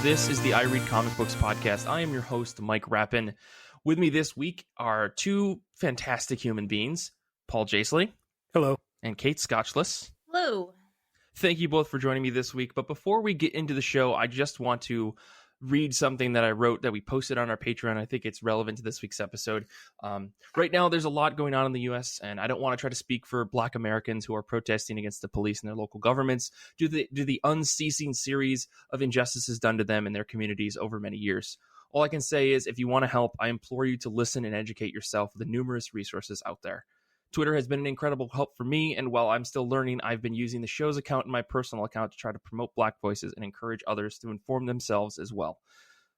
This is the I Read Comic Books podcast. I am your host, Mike Rappin. With me this week are two fantastic human beings, Paul Jasley. Hello. And Kate Scotchless. Hello. Thank you both for joining me this week. But before we get into the show, I just want to read something that I wrote that we posted on our Patreon. I think it's relevant to this week's episode. Right now, there's a lot going on in the U.S., and I don't want to try to speak for Black Americans who are protesting against the police and their local governments due to the unceasing series of injustices done to them and their communities over many years. All I can say is, if you want to help, I implore you to listen and educate yourself with the numerous resources out there. Twitter has been an incredible help for me, and while I'm still learning, I've been using the show's account and my personal account to try to promote Black voices and encourage others to inform themselves as well.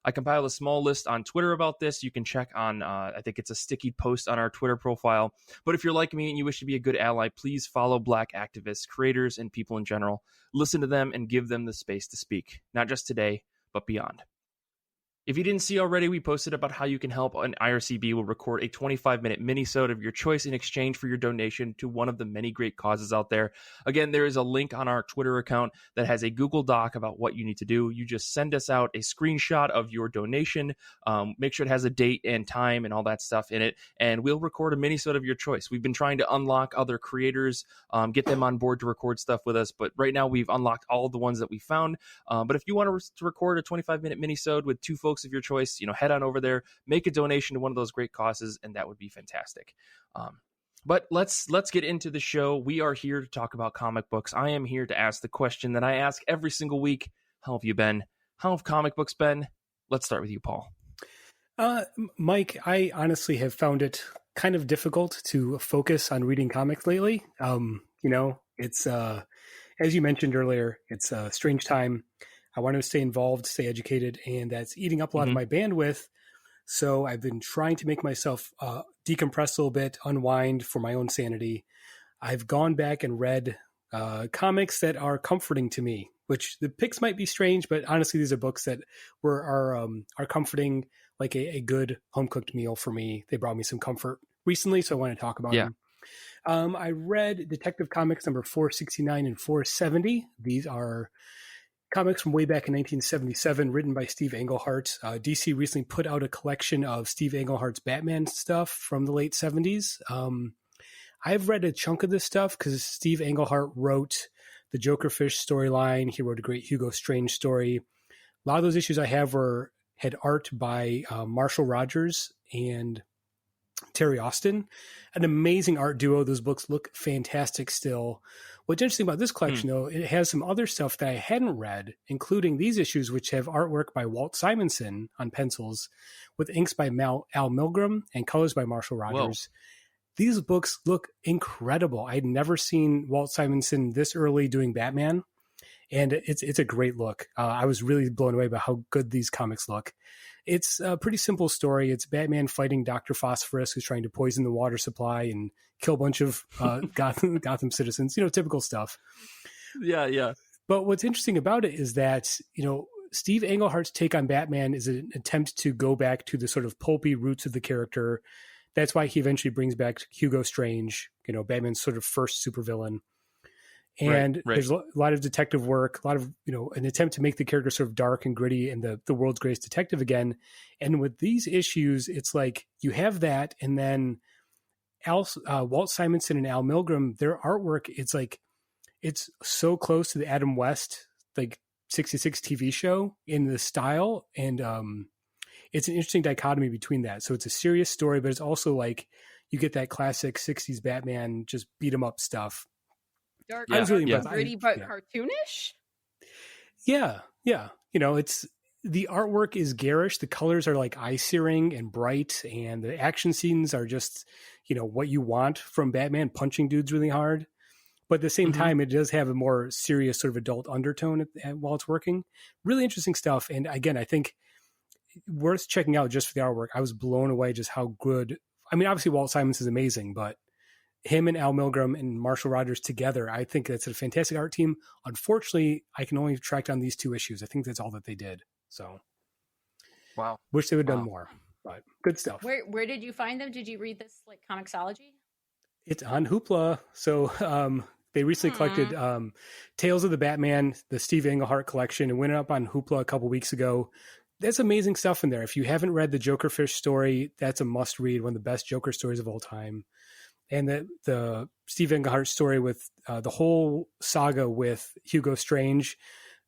I compiled a small list on Twitter about this. You can check on, I think it's a sticky post on our Twitter profile. But if you're like me and you wish to be a good ally, please follow Black activists, creators, and people in general. Listen to them and give them the space to speak, not just today, but beyond. If you didn't see already, we posted about how you can help, and IRCB will record a 25-minute mini-sode of your choice in exchange for your donation to one of the many great causes out there. Again, there is a link on our Twitter account that has a Google Doc about what you need to do. You just send us out a screenshot of your donation, make sure it has a date and time and all that stuff in it, and we'll record a mini-sode of your choice. We've been trying to unlock other creators, get them on board to record stuff with us, but right now we've unlocked all of the ones that we found. But if you want to record a 25-minute mini-sode with two folks of your choice, head on over there, make a donation to one of those great causes, and that would be fantastic. But let's get into the show. We are here to talk about comic books. I am here to ask the question that I ask every single week. How have you been? How have comic books been? Let's start with you, Paul. Mike, I honestly have found it kind of difficult to focus on reading comics lately. It's as you mentioned earlier, it's a strange time. I want to stay involved, stay educated, and that's eating up a lot of my bandwidth. So I've been trying to make myself decompress a little bit, unwind for my own sanity. I've gone back and read comics that are comforting to me, which the picks might be strange, but honestly, these are books that are comforting, like a good home-cooked meal for me. They brought me some comfort recently, so I want to talk about them. I read Detective Comics number 469 and 470. These are comics from way back in 1977, written by Steve Englehart. DC recently put out a collection of Steve Englehart's Batman stuff from the late 70s. I've read a chunk of this stuff because Steve Englehart wrote the Jokerfish storyline. He wrote a great Hugo Strange story. A lot of those issues I have had art by Marshall Rogers and Terry Austin, an amazing art duo. Those books look fantastic still. What's interesting about this collection, though, it has some other stuff that I hadn't read, including these issues, which have artwork by Walt Simonson on pencils with inks by Al Milgrom and colors by Marshall Rogers. Whoa. These books look incredible. I'd never seen Walt Simonson this early doing Batman, and it's a great look. I was really blown away by how good these comics look. It's a pretty simple story. It's Batman fighting Dr. Phosphorus, who's trying to poison the water supply and kill a bunch of Gotham citizens, typical stuff. Yeah. But what's interesting about it is that, Steve Englehart's take on Batman is an attempt to go back to the sort of pulpy roots of the character. That's why he eventually brings back Hugo Strange, Batman's sort of first supervillain. And right. There's a lot of detective work, a lot of, an attempt to make the character sort of dark and gritty and the world's greatest detective again. And with these issues, it's like you have that. And then Walt Simonson and Al Milgrom, their artwork, it's so close to the Adam West, 66 TV show in the style. And it's an interesting dichotomy between that. So it's a serious story, but it's also like you get that classic 60s Batman, just beat 'em up stuff. Dark, I was really gritty, but cartoonish. Yeah. It's the artwork is garish. The colors are like eye-searing and bright, and the action scenes are just, what you want from Batman punching dudes really hard. But at the same time, it does have a more serious sort of adult undertone while it's working. Really interesting stuff. And again, I think worth checking out just for the artwork. I was blown away just how good. I mean, obviously Walt Simonson is amazing, but him and Al Milgrom and Marshall Rogers together, I think that's a fantastic art team. Unfortunately, I can only track down these two issues. I think that's all that they did. So, wow. Wish they would have done more, but good stuff. Where did you find them? Did you read this Comixology? It's on Hoopla. So They recently collected Tales of the Batman, the Steve Englehart collection, and went up on Hoopla a couple weeks ago. There's amazing stuff in there. If you haven't read the Jokerfish story, that's a must read, one of the best Joker stories of all time. And the Steve Englehart story with the whole saga with Hugo Strange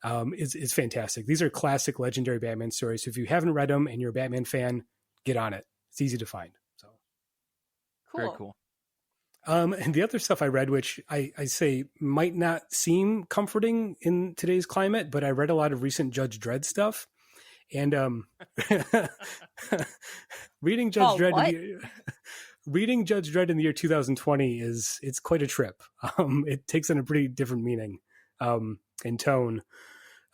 is fantastic. These are classic legendary Batman stories. So if you haven't read them and you're a Batman fan, get on it. It's easy to find. So Cool. Very cool. And the other stuff I read, which I say might not seem comforting in today's climate, but I read a lot of recent Judge Dredd stuff. And reading Judge Dredd reading Judge Dredd in the year 2020 it's quite a trip. It takes on a pretty different meaning and tone.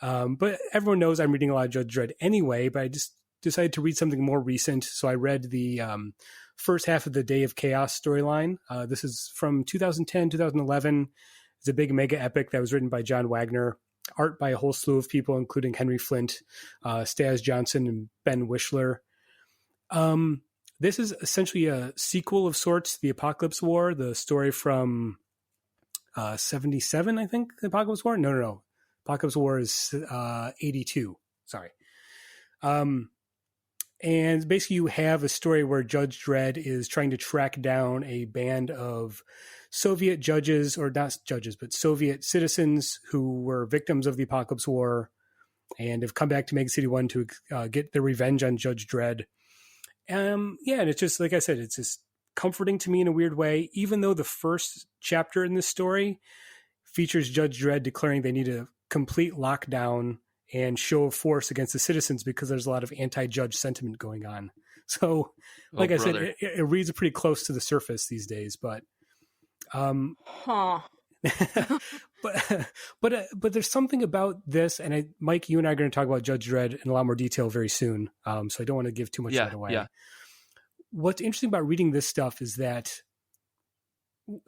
But everyone knows I'm reading a lot of Judge Dredd anyway, but I just decided to read something more recent. So I read the first half of the Day of Chaos storyline. This is from 2010, 2011. It's a big mega epic that was written by John Wagner, art by a whole slew of people, including Henry Flint, Staz Johnson, and Ben Wishler. This is essentially a sequel of sorts, The Apocalypse War, the story from 77, I think, The Apocalypse War? No. Apocalypse War is 82. Sorry. And basically you have a story where Judge Dredd is trying to track down a band of Soviet judges, or not judges, but Soviet citizens who were victims of the Apocalypse War and have come back to Mega City 1 to get their revenge on Judge Dredd. And it's just, like I said, it's just comforting to me in a weird way, even though the first chapter in this story features Judge Dredd declaring they need a complete lockdown and show of force against the citizens because there's a lot of anti-judge sentiment going on. So, like I said, it reads pretty close to the surface these days, but but there's something about this, and Mike, you and I are going to talk about Judge Dredd in a lot more detail very soon. So I don't want to give too much of that away. Yeah. What's interesting about reading this stuff is that,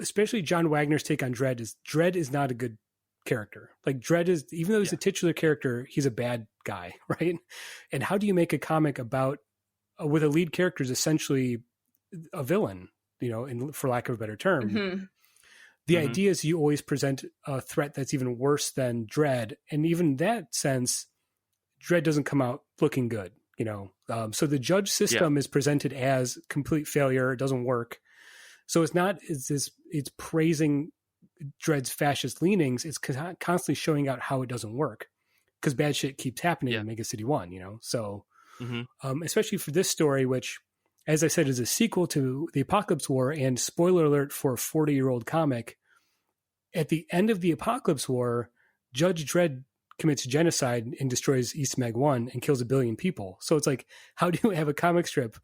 especially John Wagner's take on Dredd is not a good character. Like Dredd is, even though he's a titular character, he's a bad guy, right? And how do you make a comic about with a lead character is essentially a villain, for lack of a better term? Mm-hmm. The idea is you always present a threat that's even worse than Dredd, and even in that sense, Dredd doesn't come out looking good. So the judge system is presented as complete failure. It doesn't work. So it's praising Dredd's fascist leanings. It's constantly showing out how it doesn't work because bad shit keeps happening in Mega City 1, So especially for this story, which, as I said, is a sequel to The Apocalypse War, and spoiler alert for a 40-year-old comic, at the end of The Apocalypse War, Judge Dredd commits genocide and destroys East Meg 1 and kills 1 billion people. So it's like, how do you have a comic strip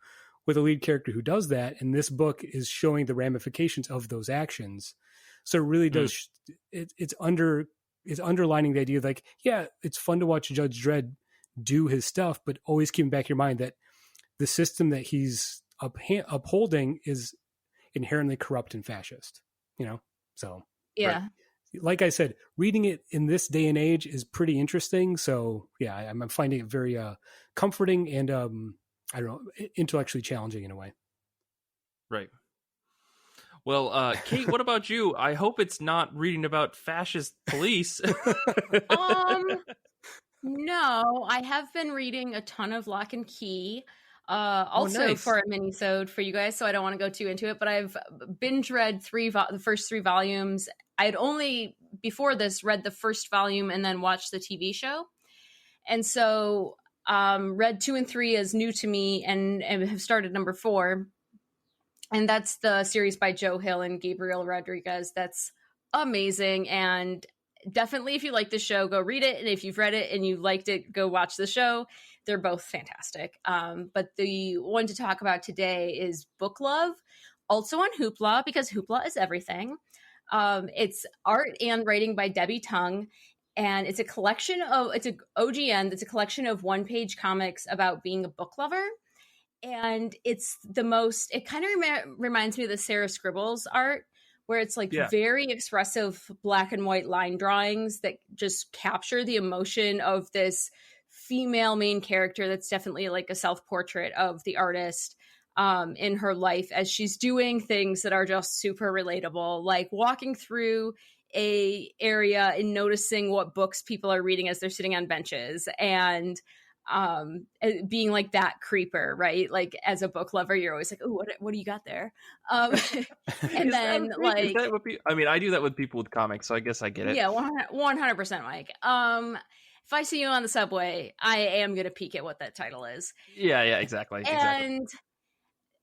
with a lead character who does that? And this book is showing the ramifications of those actions. So it really does. It's underlining the idea of like, it's fun to watch Judge Dredd do his stuff, but always keep in back your mind that the system that he's upholding is inherently corrupt and fascist. So yeah. Right. Like I said, reading it in this day and age is pretty interesting. So I'm finding it very comforting and I don't know, intellectually challenging in a way. Right. Well, Kate, what about you? I hope it's not reading about fascist police. No, I have been reading a ton of Lock and Key. Also nice. for a mini-sode for you guys, so I don't want to go too into it, but I've binge read the first 3 volumes. I'd only, before this, read the first volume and then watched the TV show. And so read 2 and 3 is new to me and have started number 4. And that's the series by Joe Hill and Gabriel Rodriguez. That's amazing. And definitely, if you like the show, go read it. And if you've read it and you liked it, go watch the show. They're both fantastic. But the one to talk about today is Book Love, also on Hoopla, because Hoopla is everything. It's art and writing by Debbie Tung. And it's a collection of, it's an OGN that's a collection of one-page comics about being a book lover. And it's the most, it kind of reminds me of the Sarah Scribbles art, where it's like very expressive black and white line drawings that just capture the emotion of this female main character that's definitely like a self-portrait of the artist in her life as she's doing things that are just super relatable, like walking through a area in noticing what books people are reading as they're sitting on benches, and being like that creeper, right? Like as a book lover, you're always like, oh, what do you got there? And then like, I mean, I do that with people with comics, so I guess I get it. Yeah, 100%, Mike. If I see you on the subway, I am going to peek at what that title is. Yeah, exactly. And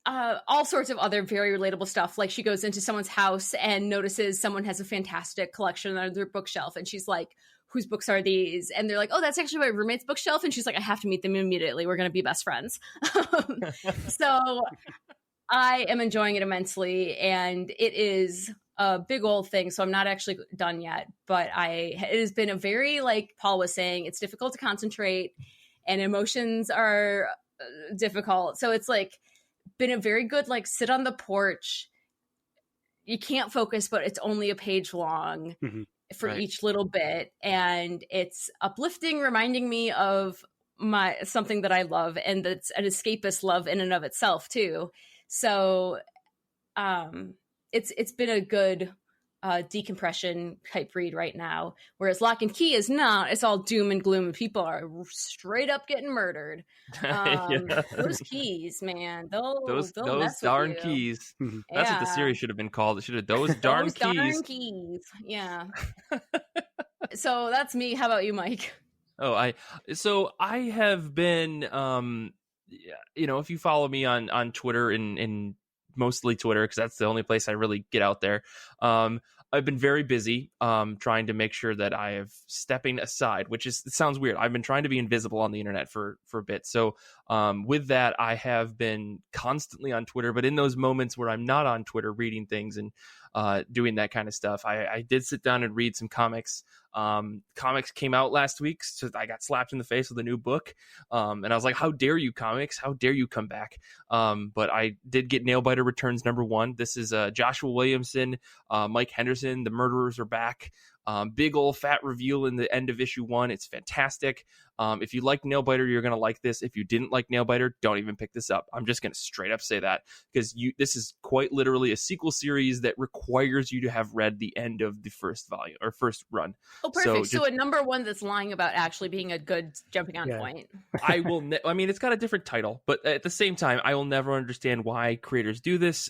all sorts of other very relatable stuff. Like she goes into someone's house and notices someone has a fantastic collection on their bookshelf. And she's like, whose books are these? And they're like, oh, that's actually my roommate's bookshelf. And she's like, I have to meet them immediately. We're going to be best friends. So I am enjoying it immensely. And it is a big old thing. So I'm not actually done yet. But it has been a very, like Paul was saying, it's difficult to concentrate and emotions are difficult. So it's like been a very good, like, sit on the porch. You can't focus, but it's only a page long. For each little bit, and it's uplifting, reminding me of something that I love, and that's an escapist love in and of itself too. So it's been a good decompression type read right now, whereas Lock and Key is not. It's all doom and gloom, and people are straight up getting murdered. Those keys, man, those darn keys. That's what the series should have been called. It should have those darn keys. Yeah. So that's me. How about you, Mike? I have been if you follow me on Twitter and mostly Twitter, because that's the only place I really get out there. I've been very busy trying to make sure that I have stepping aside, it sounds weird. I've been trying to be invisible on the internet for a bit. So with that, I have been constantly on Twitter, but in those moments where I'm not on Twitter reading things and doing that kind of stuff, I did sit down and read some comics. Comics came out last week, so I got slapped in the face with a new book. And I was like, how dare you, comics? How dare you come back? But I did get Nailbiter Returns #1. This is Joshua Williamson, Mike Henderson. The murderers are back. Big old fat reveal in the end of issue 1. It's fantastic. If you like Nailbiter, you're going to like this. If you didn't like Nailbiter, don't even pick this up. I'm just going to straight up say that, because this is quite literally a sequel series that requires you to have read the end of the first volume or first run. Oh, perfect. So a #1 that's lying about actually being a good jumping on point. I will. I mean, it's got a different title, but at the same time, I will never understand why creators do this.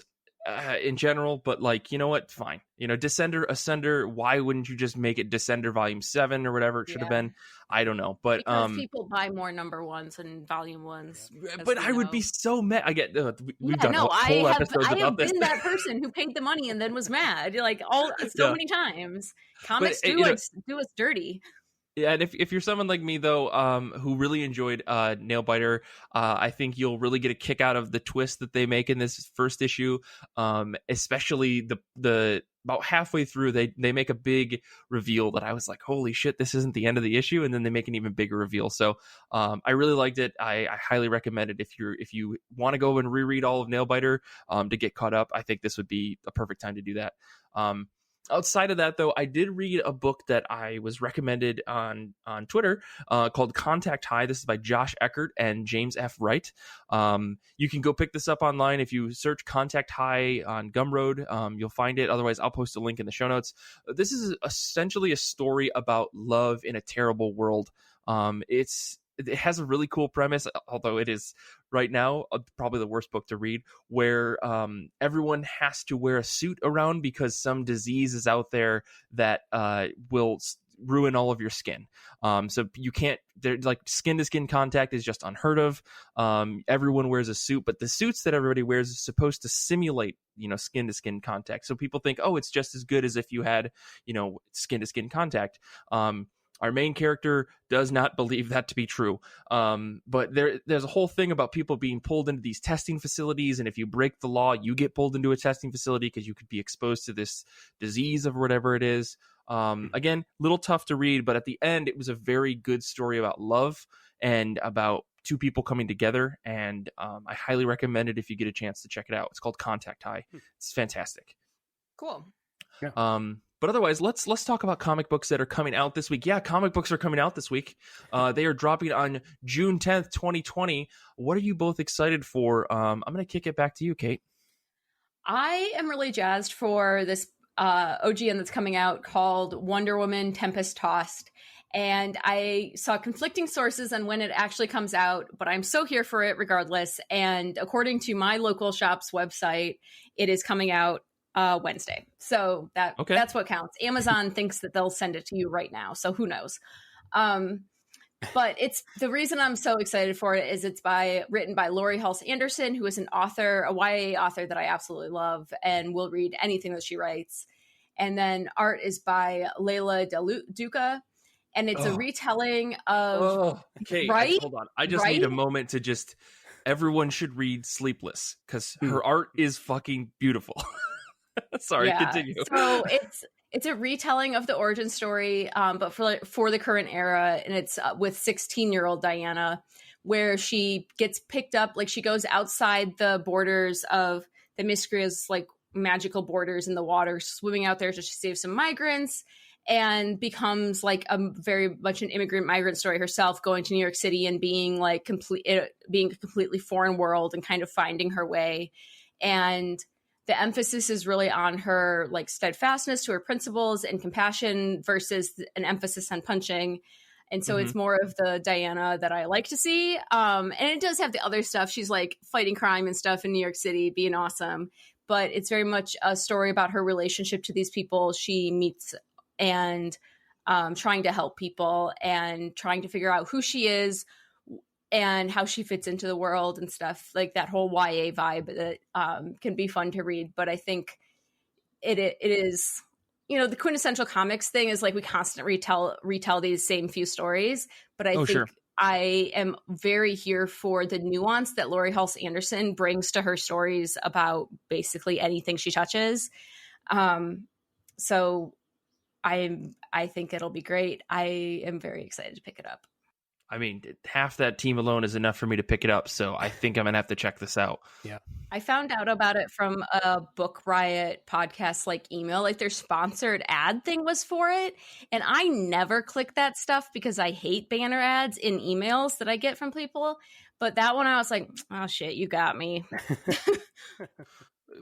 In general, but like, you know what, fine, Descender, Ascender, why wouldn't you just make it Descender Volume 7 or whatever it should have been? I don't know, but because people buy more #1s and Volume 1s, but I would be so mad. I get we've done whole episodes I about have this. been that person who paid the money and then was mad, like many times. Comics but, do us dirty. Yeah, and if you're someone like me, though, who really enjoyed Nailbiter, I think you'll really get a kick out of the twist that they make in this first issue, especially the about halfway through, they make a big reveal that I was like, holy shit, this isn't the end of the issue, and then they make an even bigger reveal. So I really liked it. I highly recommend it if you want to go and reread all of Nailbiter to get caught up. I think this would be a perfect time to do that. Outside of that, though, I did read a book that I was recommended on Twitter called Contact High. This is by Josh Eckert and James F. Wright. You can go pick this up online. If you search Contact High on Gumroad, you'll find it. Otherwise, I'll post a link in the show notes. This is essentially a story about love in a terrible world. It has a really cool premise, although it is right now probably the worst book to read, where everyone has to wear a suit around because some disease is out there that will ruin all of your skin. So you can't, like, skin to skin contact is just unheard of. Everyone wears a suit, but the suits that everybody wears is supposed to simulate, skin to skin contact. So people think, oh, it's just as good as if you had, skin to skin contact. Our main character does not believe that to be true. But there's a whole thing about people being pulled into these testing facilities. And if you break the law, you get pulled into a testing facility because you could be exposed to this disease of whatever it is. Again, a little tough to read, but at the end, it was a very good story about love and about two people coming together. And I highly recommend it if you get a chance to check it out. It's called Contact High. It's fantastic. Cool. Yeah. But otherwise, let's talk about comic books that are coming out this week. Yeah, comic books are coming out this week. They are dropping on June 10th, 2020. What are you both excited for? I'm going to kick it back to you, Kate. I am really jazzed for this OGN that's coming out called Wonder Woman Tempest Tossed. And I saw conflicting sources on when it actually comes out, but I'm so here for it regardless. And according to my local shop's website, it is coming out Wednesday. So that's what counts. Amazon thinks that they'll send it to you right now. So who knows? But it's the reason I'm so excited for it is it's written by Laurie Halse Anderson, who is an author, a YA author that I absolutely love and will read anything that she writes. And then art is by Leila Del Duca. And it's a retelling of okay. Right? Hold on. I just need a moment to just everyone should read Sleepless because her art is fucking beautiful. Sorry, continue. So it's a retelling of the origin story, but for the current era, and it's with 16-year-old Diana, where she gets picked up, like she goes outside the borders of the Themyscira's like magical borders in the water, swimming out there to save some migrants, and becomes like a very much an immigrant migrant story herself, going to New York City and being like being a completely foreign world and kind of finding her way. And the emphasis is really on her like steadfastness to her principles and compassion versus an emphasis on punching. And so it's more of the Diana that I like to see. And it does have the other stuff. She's like fighting crime and stuff in New York City, being awesome. But it's very much a story about her relationship to these people she meets and trying to help people and trying to figure out who she is and how she fits into the world and stuff, like that whole YA vibe that can be fun to read. But I think it is, you know, the quintessential comics thing is like we constantly retell these same few stories. But I think I am very here for the nuance that Laurie Halse Anderson brings to her stories about basically anything she touches. So I think it'll be great. I am very excited to pick it up. I mean, half that team alone is enough for me to pick it up. So I think I'm going to have to check this out. Yeah. I found out about it from a Book Riot podcast, like email, like their sponsored ad thing was for it. And I never click that stuff because I hate banner ads in emails that I get from people. But that one, I was like, oh shit, you got me.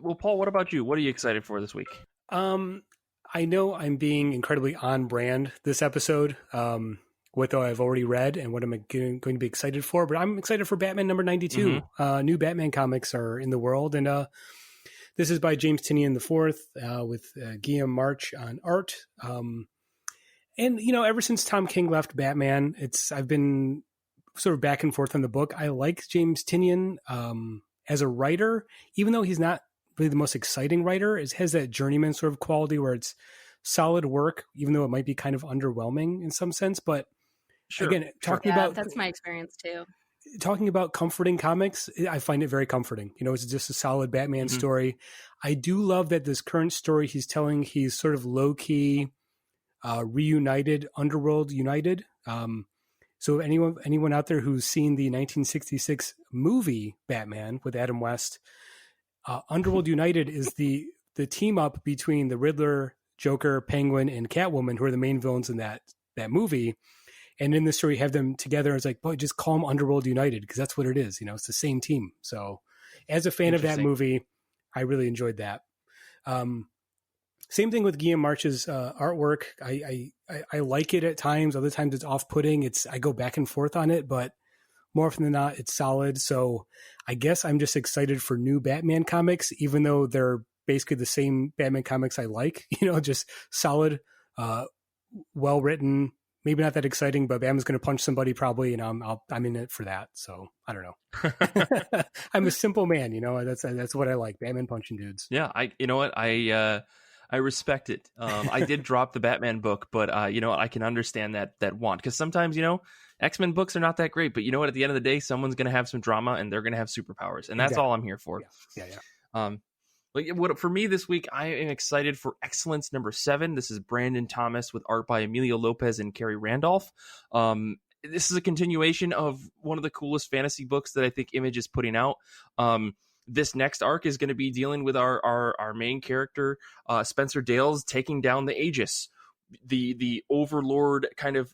Well, Paul, what about you? What are you excited for this week? I know I'm being incredibly on brand this episode. What I've already read and what I'm going to be excited for, but I'm excited for Batman number 92. New Batman comics are in the world, and this is by James Tynion IV with Guillaume March on art. And you know, ever since Tom King left Batman, I've been sort of back and forth on the book. I like James Tynion as a writer, even though he's not really the most exciting writer. It has that journeyman sort of quality where it's solid work, even though it might be kind of underwhelming in some sense, but again, talking about that's my experience too. Talking about comforting comics, I find it very comforting. You know, it's just a solid Batman story. I do love that this current story he's telling, he's sort of low key, reunited, Underworld united. So anyone out there who's seen the 1966 movie Batman with Adam West, Underworld United is the team up between the Riddler, Joker, Penguin, and Catwoman, who are the main villains in that movie. And in this story, you have them together. It's like, boy, just call them Underworld United because that's what it is. You know, it's the same team. So as a fan of that movie, I really enjoyed that. Same thing with Guillaume March's artwork. I like it at times. Other times it's off-putting. I go back and forth on it, but more often than not, it's solid. So I guess I'm just excited for new Batman comics, even though they're basically the same Batman comics I like. You know, just solid, well-written. Maybe not that exciting, but Batman's going to punch somebody probably, and I'm in it for that. So I don't know. I'm a simple man, you know. That's what I like. Batman punching dudes. Yeah, you know what, I respect it. I did drop the Batman book, but you know what, I can understand that want, because sometimes, you know, X-Men books are not that great, but you know what, at the end of the day, someone's going to have some drama and they're going to have superpowers, and that's all I'm here for. Yeah. What for me this week, I am excited for Excellence number 7. This is Brandon Thomas with art by Emilio Lopez and Kerry Randolph. This is a continuation of one of the coolest fantasy books that I think Image is putting out. This next arc is going to be dealing with our main character, Spencer Dales, taking down the Aegis, the overlord kind of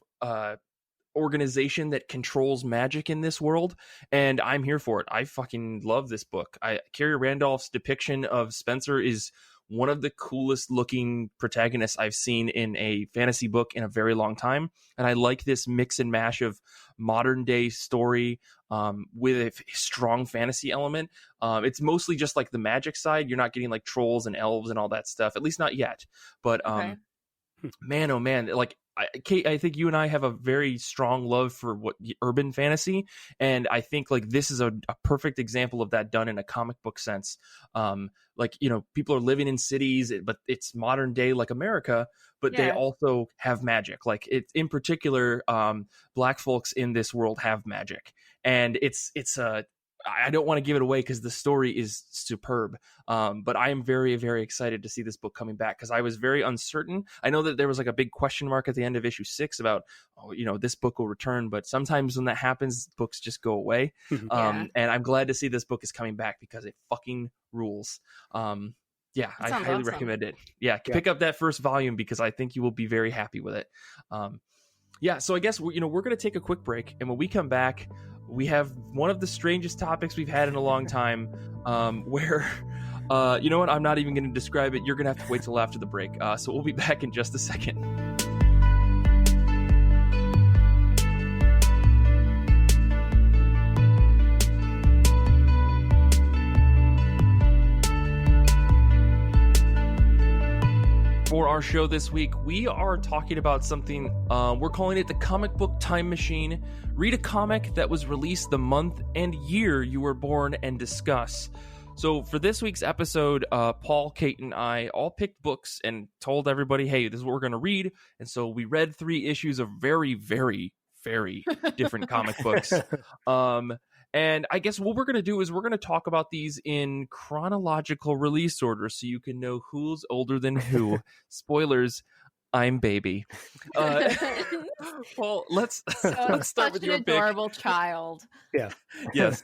organization that controls magic in this world, and I'm here for it. I fucking love this book. Kerry Randolph's depiction of Spencer is one of the coolest looking protagonists I've seen in a fantasy book in a very long time. And I like this mix and mash of modern day story with a strong fantasy element. It's mostly just like the magic side. You're not getting like trolls and elves and all that stuff, at least not yet. But man, oh man, like Kate, I think you and I have a very strong love for what urban fantasy, and I think like this is a perfect example of that done in a comic book sense. Like, you know, people are living in cities, but it's modern day like America, but they also have magic. Like it in particular, black folks in this world have magic, and it's I don't want to give it away because the story is superb. But I am very, very excited to see this book coming back because I was very uncertain. I know that there was like a big question mark at the end of issue 6 about, oh, you know, this book will return. But sometimes when that happens, books just go away. And I'm glad to see this book is coming back because it fucking rules. Yeah, I highly recommend it. Yeah, pick up that first volume because I think you will be very happy with it. Yeah, so I guess we're going to take a quick break. And when we come back, we have one of the strangest topics we've had in a long time where, you know what, I'm not even going to describe it. You're going to have to wait till after the break. So we'll be back in just a second. For our show this week, we are talking about something, we're calling it the Comic Book Time Machine. Read a comic that was released the month and year you were born and discuss. So for this week's episode, Paul, Kate, and I all picked books and told everybody, hey, this is what we're going to read. And so we read 3 issues of very, very, very different comic books. And I guess what we're going to do is we're going to talk about these in chronological release order so you can know who's older than who. Spoilers, I'm baby. Paul, let's start with your pick. Adorable child. Yeah. Yes.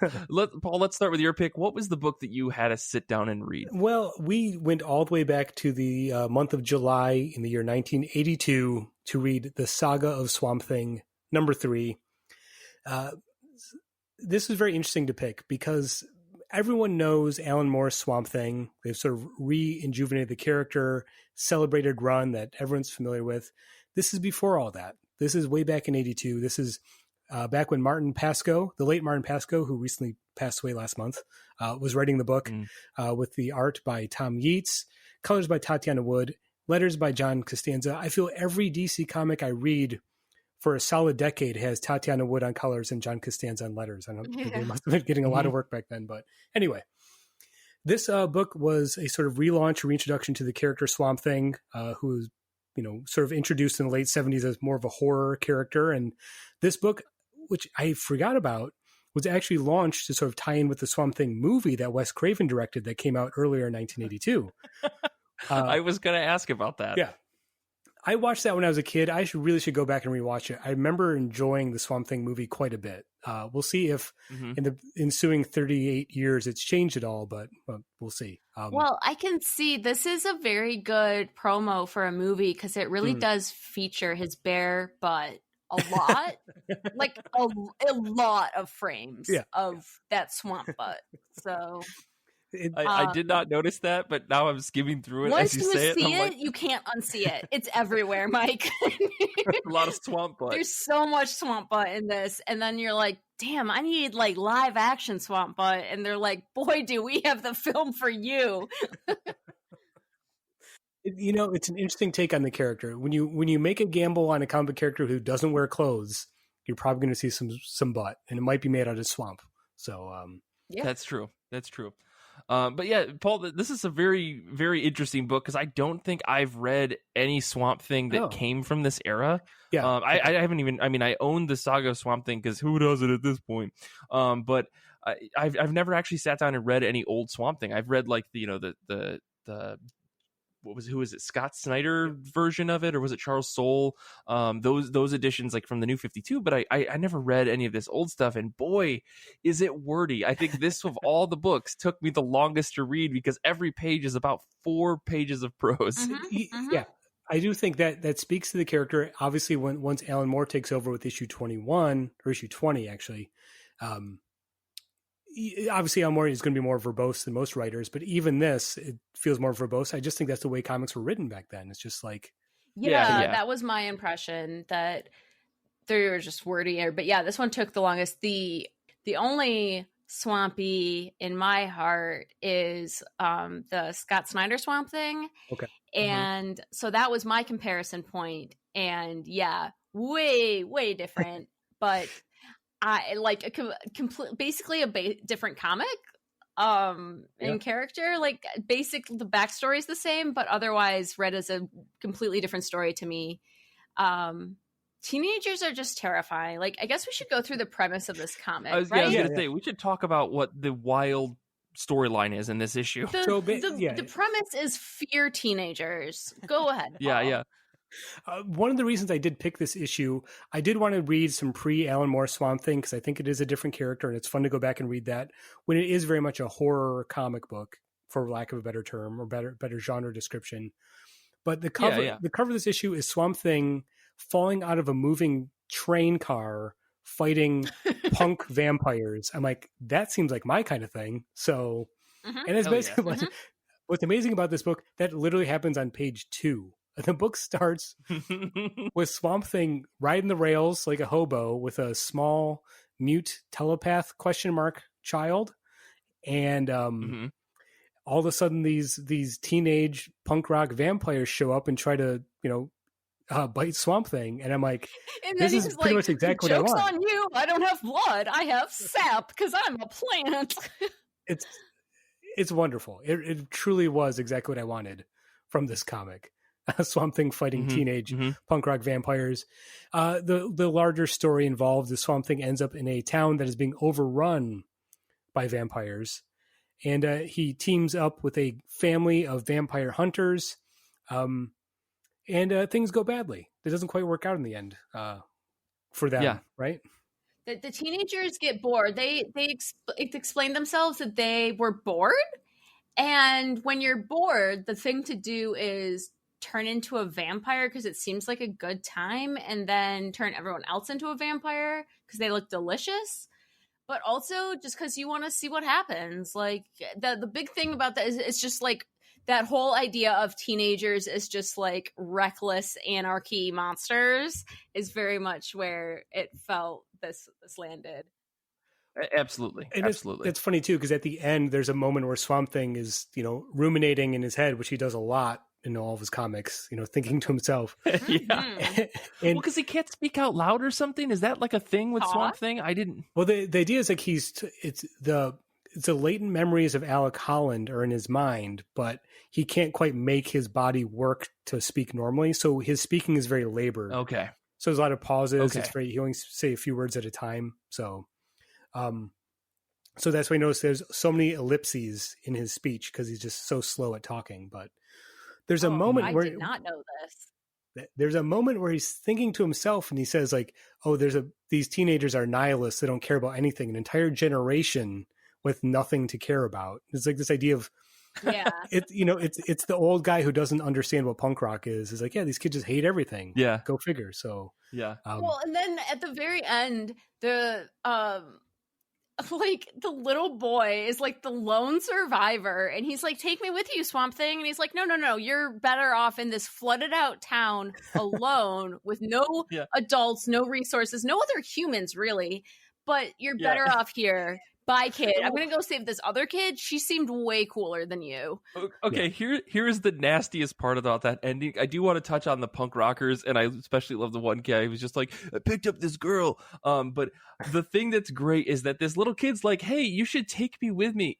Paul, let's start with your pick. What was the book that you had to sit down and read? Well, we went all the way back to the month of July in the year 1982 to read the Saga of Swamp Thing, number 3. This is very interesting to pick because everyone knows Alan Moore's Swamp Thing. They've sort of re-injuvenated the character, celebrated run that everyone's familiar with. This is before all that. This is way back in 82. This is back when Martin Pascoe, the late Martin Pascoe, who recently passed away last month, was writing the book with the art by Tom Yeats, colors by Tatiana Wood, letters by John Costanza. I feel every DC comic I read for a solid decade has Tatiana Wood on colors and John Costanza on letters. I don't think they must have been getting a lot of work back then. But anyway, this book was a sort of relaunch, reintroduction to the character Swamp Thing, who was, you know, sort of introduced in the late 70s as more of a horror character. And this book, which I forgot about, was actually launched to sort of tie in with the Swamp Thing movie that Wes Craven directed that came out earlier in 1982. I was going to ask about that. Yeah. I watched that when I was a kid. I really should go back and rewatch it. I remember enjoying the Swamp Thing movie quite a bit. We'll see if in the ensuing 38 years it's changed at all, but we'll see. Well, I can see this is a very good promo for a movie because it really does feature his bare butt a lot, like a lot of frames of that swamp butt. So I did not notice that, but now I'm skimming through it once as you say it. See it, you can't unsee it. It's everywhere, Mike. A lot of swamp butt. There's so much swamp butt in this, and then you're like, "Damn, I need like live action swamp butt," and they're like, "Boy, do we have the film for you." You know, it's an interesting take on the character. When you make a gamble on a comic book character who doesn't wear clothes, you're probably going to see some butt, and it might be made out of swamp. So, That's true. That's true. But yeah, Paul, this is a very, very interesting book because I don't think I've read any Swamp Thing that came from this era. Yeah. I haven't even, I mean, I own the Saga of Swamp Thing because who does it at this point? But I've never actually sat down and read any old Swamp Thing. I've read like, the who was it? Scott Snyder version of it, or was it Charles Soule? Those editions like from the New 52, but I never read any of this old stuff, and boy, is it wordy. I think this of all the books took me the longest to read because every page is about 4 pages of prose. Yeah. I do think that speaks to the character. Obviously, once Alan Moore takes over with issue 21 or issue 20, actually, obviously I'm worried it's going to be more verbose than most writers, but even this, it feels more verbose. I just think that's the way comics were written back then. It's just like, yeah. That was my impression, that they were just wordier. But yeah, this one took the longest. The only swampy in my heart is the Scott Snyder Swamp Thing. Okay. And so that was my comparison point. And yeah, way different. But I like basically a different comic in character. Like the backstory is the same, but otherwise read as a completely different story to me. Teenagers are just terrifying. Like, I guess we should go through the premise of this comic. I was going to say, we should talk about what the wild storyline is in this issue. The premise is fear teenagers. Go ahead. Yeah. One of the reasons I did pick this issue, I did want to read some pre-Alan Moore Swamp Thing because I think it is a different character and it's fun to go back and read that when it is very much a horror comic book, for lack of a better term or better genre description. But the cover of this issue is Swamp Thing falling out of a moving train car fighting punk vampires. I'm like, that seems like my kind of thing. So, and it's basically what's amazing about this book, that literally happens on page 2. The book starts with Swamp Thing riding the rails like a hobo with a small mute telepath child. And all of a sudden these teenage punk rock vampires show up and try to, bite Swamp Thing. And I'm like, and this is pretty much exactly what I want. Joke's on you. I don't have blood. I have sap because I'm a plant. It's wonderful. It truly was exactly what I wanted from this comic. Swamp Thing fighting teenage punk rock vampires. The larger story involved is Swamp Thing ends up in a town that is being overrun by vampires. And he teams up with a family of vampire hunters. And things go badly. It doesn't quite work out in the end for them, right? The teenagers get bored. They explain themselves that they were bored. And when you're bored, the thing to do is turn into a vampire because it seems like a good time, and then turn everyone else into a vampire because they look delicious. But also just because you want to see what happens. Like the big thing about that is it's just like that whole idea of teenagers is just like reckless anarchy monsters is very much where it felt this landed. Absolutely. And Absolutely. It's funny too, because at the end there's a moment where Swamp Thing is, ruminating in his head, which he does a lot in all of his comics, thinking to himself. And because he can't speak out loud or something. Is that like a thing with Swamp Thing? I didn't. Well, the idea is like it's the latent memories of Alec Holland are in his mind, but he can't quite make his body work to speak normally. So his speaking is very labored. Okay. So there's a lot of pauses. Okay. He only say a few words at a time. So, so that's why I noticed there's so many ellipses in his speech because he's just so slow at talking. But there's a moment where I did not know this. There's a moment where he's thinking to himself and he says like, oh, these teenagers are nihilists. They don't care about anything. An entire generation with nothing to care about. It's like this idea of, it's the old guy who doesn't understand what punk rock is. It's like, these kids just hate everything. Yeah. Go figure. So, well, and then at the very end, the little boy is like the lone survivor, and he's like, take me with you, Swamp Thing. And he's like, no, you're better off in this flooded out town alone with no adults, no resources, no other humans really, but you're better off here. Bye, kid. I'm gonna go save this other kid. She seemed way cooler than you. Okay, here is the nastiest part about that ending. I do want to touch on the punk rockers, and I especially love the one guy who was just like, I picked up this girl. But the thing that's great is that this little kid's like, hey, you should take me with you.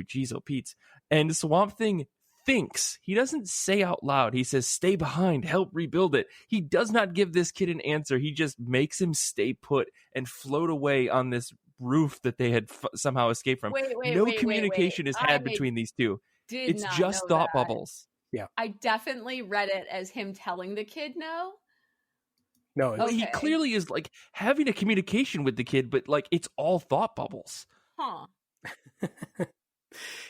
Jeez, oh Pete. And Swamp Thing thinks. He doesn't say out loud. He says, stay behind, help rebuild it. He does not give this kid an answer. He just makes him stay put and float away on this roof that they had somehow escaped from. No communication is had between these two. It's just thought bubbles. Yeah. I definitely read it as him telling the kid no. No, he clearly is like having a communication with the kid, but like it's all thought bubbles. Huh.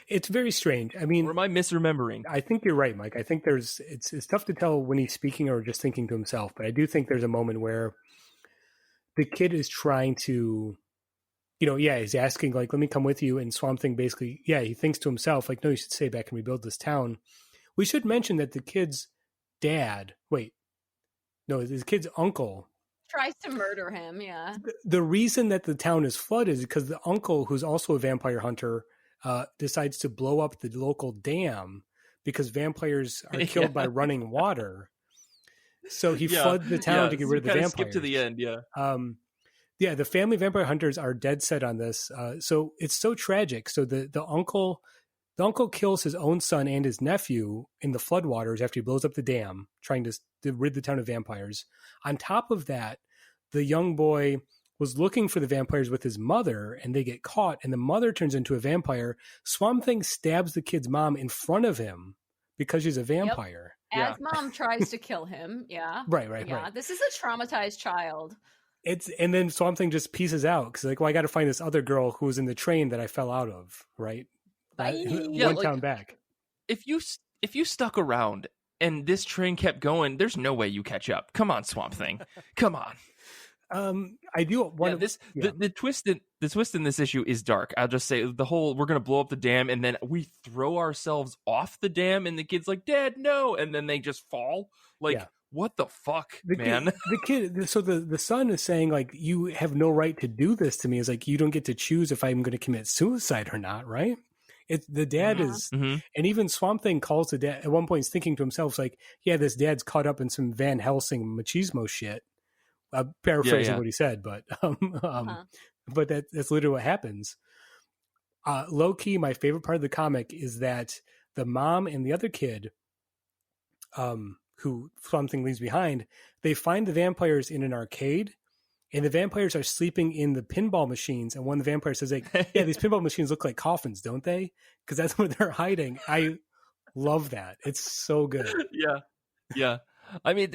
It's very strange. I mean, or am I misremembering? I think you're right, Mike. I think it's tough to tell when he's speaking or just thinking to himself, but I do think there's a moment where the kid is trying to he's asking, like, let me come with you. And Swamp Thing basically, he thinks to himself, like, no, you should stay back and rebuild this town. We should mention that the kid's his kid's uncle tries to murder him. Yeah. The reason that the town is flooded is because the uncle, who's also a vampire hunter, decides to blow up the local dam because vampires are killed by running water. So he floods the town to get rid of the vampires. Skip to the end, the family vampire hunters are dead set on this. So it's so tragic. So the uncle kills his own son and his nephew in the floodwaters after he blows up the dam, trying to rid the town of vampires. On top of that, the young boy was looking for the vampires with his mother, and they get caught, and the mother turns into a vampire. Swamp Thing stabs the kid's mom in front of him because she's a vampire. Yep. As mom tries to kill him. Yeah. Right. This is a traumatized child. And then Swamp Thing just pieces out because, like, well, I got to find this other girl who was in the train that I fell out of, right? One town back. If you stuck around and this train kept going, there's no way you catch up. Come on, Swamp Thing. Come on. I do want the twist in this issue is dark. I'll just say we're gonna blow up the dam and then we throw ourselves off the dam and the kid's like, Dad, no, and then they just fall. What the fuck, man? The kid, so the son is saying, like, you have no right to do this to me. It's like, you don't get to choose if I'm going to commit suicide or not, right? The dad is, and even Swamp Thing calls the dad at one point. He's thinking to himself, like, this dad's caught up in some Van Helsing machismo shit. I'm paraphrasing what he said, but that's literally what happens. Low key, my favorite part of the comic is that the mom and the other kid, who Swamp Thing leaves behind, they find the vampires in an arcade. And the vampires are sleeping in the pinball machines. And one of the vampires says, like, these pinball machines look like coffins, don't they? Because that's where they're hiding. I love that. It's so good. Yeah. I mean,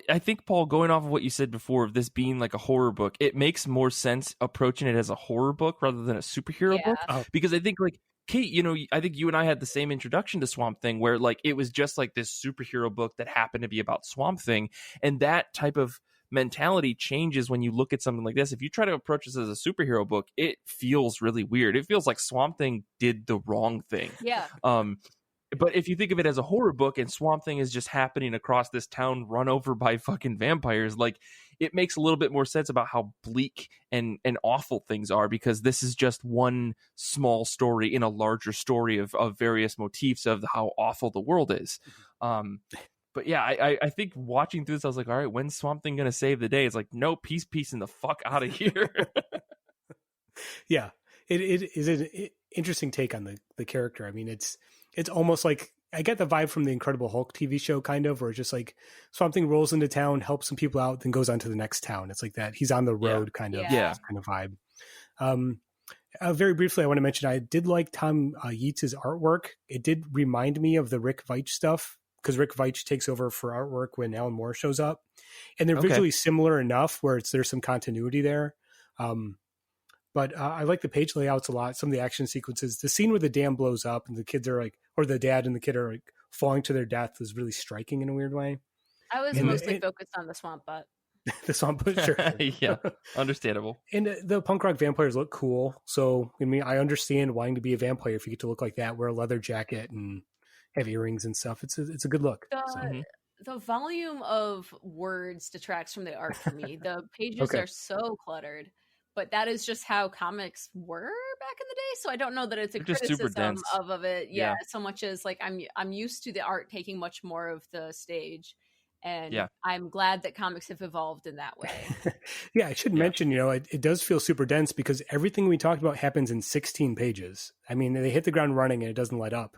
I think, Paul, going off of what you said before of this being like a horror book, it makes more sense approaching it as a horror book rather than a superhero book. Because I think, like, Kate, I think you and I had the same introduction to Swamp Thing where, like, it was just like this superhero book that happened to be about Swamp Thing. And that type of mentality changes when you look at something like this. If you try to approach this as a superhero book, it feels really weird. It feels like Swamp Thing did the wrong thing. Yeah. But if you think of it as a horror book and Swamp Thing is just happening across this town run over by fucking vampires, like, it makes a little bit more sense about how bleak and awful things are, because this is just one small story in a larger story of various motifs of how awful the world is. But yeah, I think watching through this, I was like, all right, when's Swamp Thing going to save the day? It's like, no, peace in the fuck out of here. Yeah, it is an interesting take on the character. I mean, it's almost like, I get the vibe from the Incredible Hulk TV show, kind of, where it's just like Swamp Thing rolls into town, helps some people out, then goes on to the next town. It's like that. He's on the road kind of vibe. Very briefly, I want to mention, I did like Tom Yeats's artwork. It did remind me of the Rick Veitch stuff, because Rick Veitch takes over for artwork when Alan Moore shows up, and they're visually similar enough where there's some continuity there. But I like the page layouts a lot. Some of the action sequences, the scene where the dam blows up and the kids are like, or the dad and the kid are like falling to their death, is really striking in a weird way. I was mostly focused on the swamp butt. The swamp butt, sure. Yeah, understandable. And the punk rock vampires look cool. So, I mean, I understand wanting to be a vampire if you get to look like that, wear a leather jacket and have earrings and stuff. It's a good look. The volume of words detracts from the art for me. The pages are so cluttered, but that is just how comics were back in the day. So I don't know that it's a criticism of it. Yeah, so much as, like, I'm used to the art taking much more of the stage. And I'm glad that comics have evolved in that way. Yeah, I should mention, it does feel super dense because everything we talked about happens in 16 pages. I mean, they hit the ground running and it doesn't let up.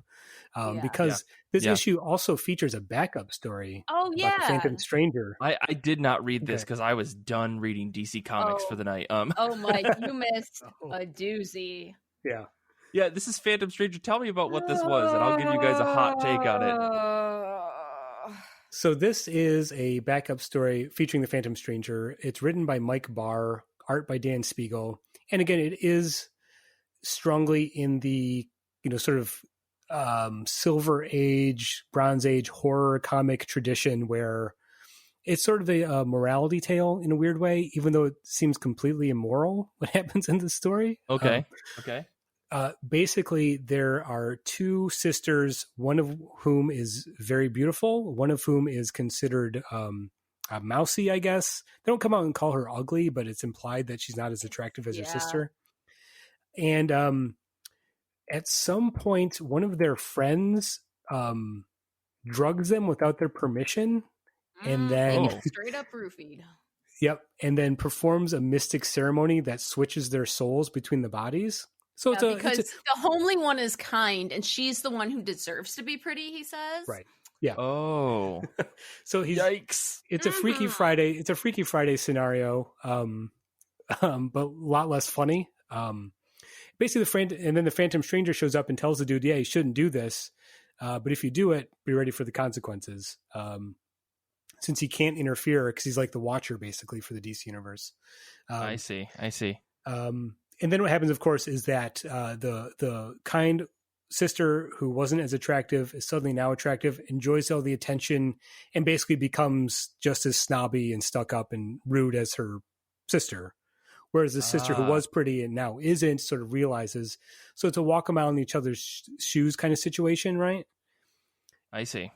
Because this issue also features a backup story about the Phantom Stranger. I did not read this because I was done reading DC Comics for the night. Oh, Mike, you missed a doozy. Yeah. Yeah, this is Phantom Stranger. Tell me about what this was, and I'll give you guys a hot take on it. So this is a backup story featuring the Phantom Stranger. It's written by Mike Barr, art by Dan Spiegel. And again, it is strongly in the, sort of Silver Age, Bronze Age horror comic tradition where it's sort of a morality tale in a weird way, even though it seems completely immoral what happens in the story. Okay. Basically, there are two sisters, one of whom is very beautiful, one of whom is considered mousy, I guess. They don't come out and call her ugly, but it's implied that she's not as attractive as her sister. And at some point, one of their friends drugs them without their permission, and then straight up roofied. Yep, and then performs a mystic ceremony that switches their souls between the bodies. So because the homely one is kind, and she's the one who deserves to be pretty. He says, right? Yeah. Oh, so yikes! It's a Freaky Friday. It's a Freaky Friday scenario, but a lot less funny. Basically, the Phantom Stranger shows up and tells the dude, "Yeah, you shouldn't do this, but if you do it, be ready for the consequences." Since he can't interfere because he's like the Watcher, basically, for the DC universe. I see. And then what happens, of course, is that the kind sister who wasn't as attractive is suddenly now attractive, enjoys all the attention, and basically becomes just as snobby and stuck up and rude as her sister. Whereas the sister who was pretty and now isn't sort of realizes. So it's a walk them out in each other's shoes kind of situation, right? I see.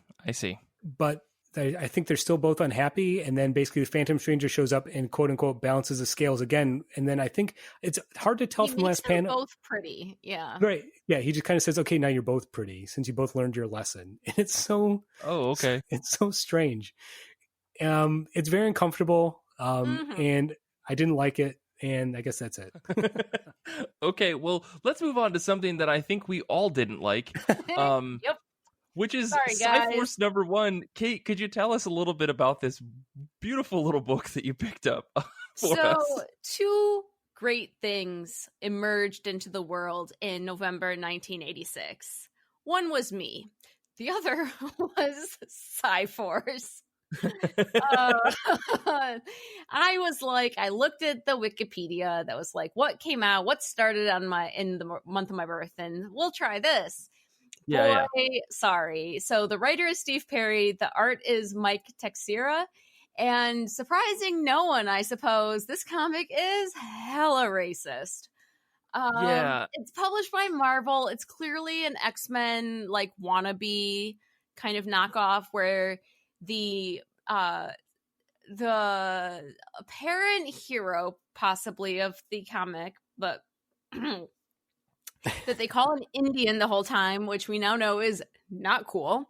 But I think they're still both unhappy, and then basically the Phantom Stranger shows up and quote unquote balances the scales again. And then I think it's hard to tell from the last panel. Both pretty, yeah. Right, yeah. He just kind of says, "Okay, now you're both pretty since you both learned your lesson." And it's so okay. It's so strange. It's very uncomfortable, and I didn't like it. And I guess that's it. Okay, well, let's move on to something that I think we all didn't like. Yep. Which is Psi-Force #1. Kate, could you tell us a little bit about this beautiful little book that you picked up for us? So, two great things emerged into the world in November 1986. One was me. The other was Psi-Force. I looked at the Wikipedia that was like, what came out, what started in the month of my birth, and we'll try this. Sorry. So the writer is Steve Perry. The art is Mike Teixeira. And surprising no one, I suppose, this comic is hella racist. It's published by Marvel. It's clearly an X-Men like wannabe kind of knockoff where the apparent hero possibly of the comic, but that they call an Indian the whole time, which we now know is not cool,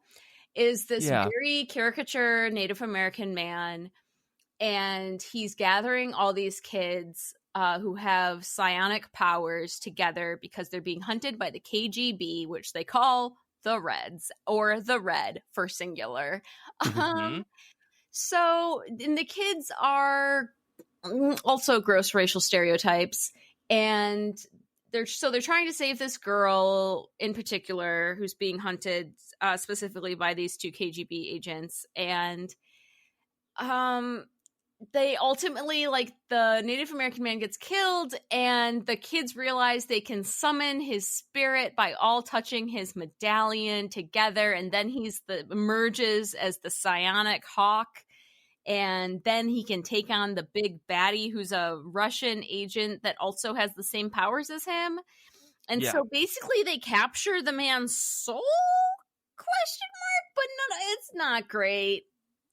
is this very caricature Native American man. And he's gathering all these kids who have psionic powers together because they're being hunted by the KGB, which they call the Reds, or the Red for singular. So, and the kids are also gross racial stereotypes, and they're trying to save this girl in particular who's being hunted specifically by these two KGB agents. And they ultimately, like, the Native American man gets killed, and the kids realize they can summon his spirit by all touching his medallion together, and then emerges as the psionic hawk. And then he can take on the big baddie, who's a Russian agent that also has the same powers as him. And so basically they capture the man's soul? ? But it's not great.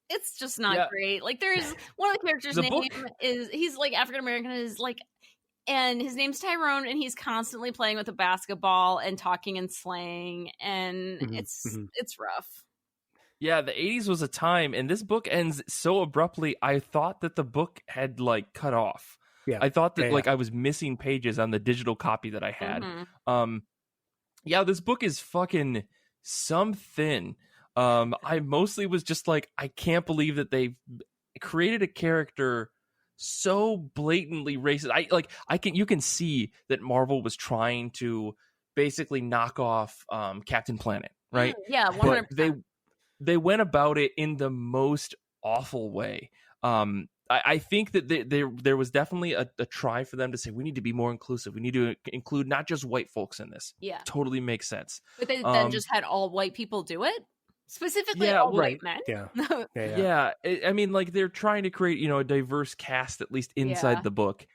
It's just not great. Like, there's one of the characters' he's like African American, and his name's Tyrone, and he's constantly playing with a basketball and talking in slang, and it's rough. Yeah, the 80s was a time, and this book ends so abruptly. I thought that the book had cut off. Yeah, I thought that I was missing pages on the digital copy that I had. This book is fucking something. I mostly was just like, I can't believe that they created a character so blatantly racist. You can see that Marvel was trying to basically knock off Captain Planet, right? Yeah, 100%. But they went about it in the most awful way. I think that there was definitely a try for them to say, we need to be more inclusive. We need to include not just white folks in this. Yeah. Totally makes sense. But they then just had all white people do it? Specifically, Yeah, all well, white men. Yeah. I mean, like they're trying to create, a diverse cast at least inside Yeah. the book.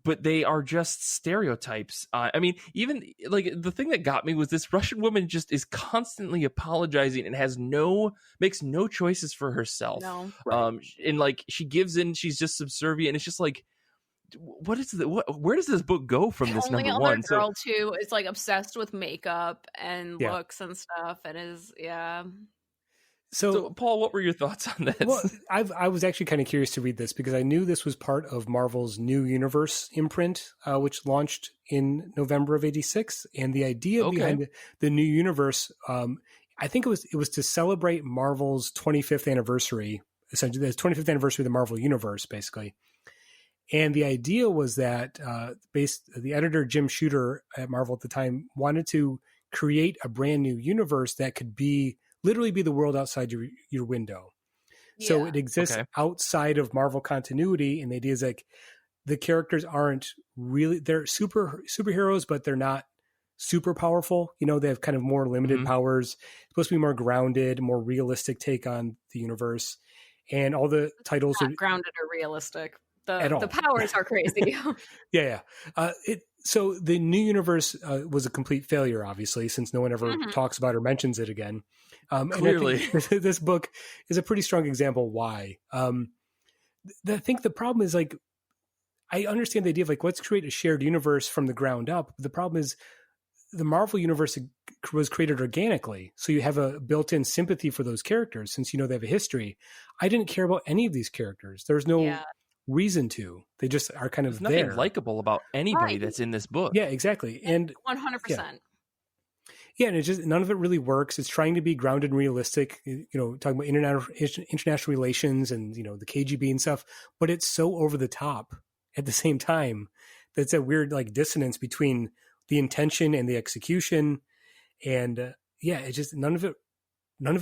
But they are just stereotypes. I mean, even like the thing that got me was this Russian woman just is constantly apologizing and makes no choices for herself. No. Right. And like she gives in, she's just subservient. It's just like, where does this book go from this Only number other one? girl too is like obsessed with makeup and Yeah. looks and stuff, and is So Paul, what were your thoughts on this? Well, I was actually kind of curious to read this because I knew this was part of Marvel's New Universe imprint, which launched in November of '86, and the idea behind the New Universe, I think it was to celebrate Marvel's 25th anniversary, essentially the 25th anniversary of the Marvel Universe, basically. And the idea was that the editor Jim Shooter at Marvel at the time wanted to create a brand new universe that could literally be the world outside your window. Yeah. So it exists outside of Marvel continuity, and the idea is like the characters aren't really, they're superheroes, but they're not super powerful. They have kind of more limited powers. It's supposed to be more grounded, more realistic take on the universe. And all the titles not are grounded or realistic. At all. The powers are crazy. Yeah. So the New Universe was a complete failure, obviously, since no one ever talks about or mentions it again. Clearly. And I think this book is a pretty strong example why. I think the problem is like, I understand the idea of like, let's create a shared universe from the ground up. The problem is the Marvel Universe was created organically. So you have a built-in sympathy for those characters since they have a history. I didn't care about any of these characters. There's no reason to. They just are kind of nothing there. Likable about anybody that's in this book. Yeah, exactly. And 100%. Yeah, and it's just none of it really works. It's trying to be grounded and realistic, talking about international relations and the KGB and stuff, but it's so over the top at the same time. That's a weird like dissonance between the intention and the execution, and it's just none of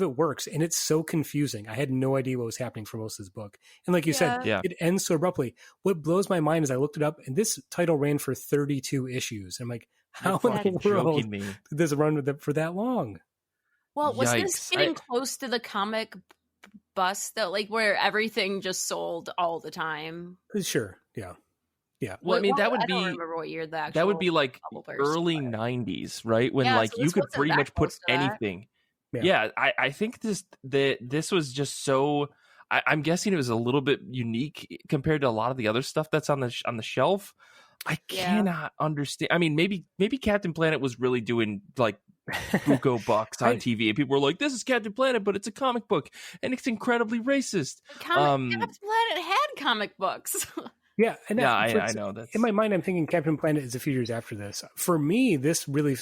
it works, and it's so confusing. I had no idea what was happening for most of this book, and like you said, it ends so abruptly. What blows my mind is I looked it up, and this title ran for 32 issues. I'm like, how in the world did this run for that long? Well, was this getting close to the comic bust though, like where everything just sold all the time? Sure, yeah. Well, I mean, that would I don't remember what year that would be like early 90s, right? When like you could pretty much put anything. Yeah, I think this was just so. I'm guessing it was a little bit unique compared to a lot of the other stuff that's on the shelf. I cannot understand. I mean, maybe Captain Planet was really doing like buco bucks on TV, and people were like, "This is Captain Planet, but it's a comic book, and it's incredibly racist." Captain Planet had comic books. Yeah, and I know that. In my mind, I'm thinking Captain Planet is a few years after this. For me, this really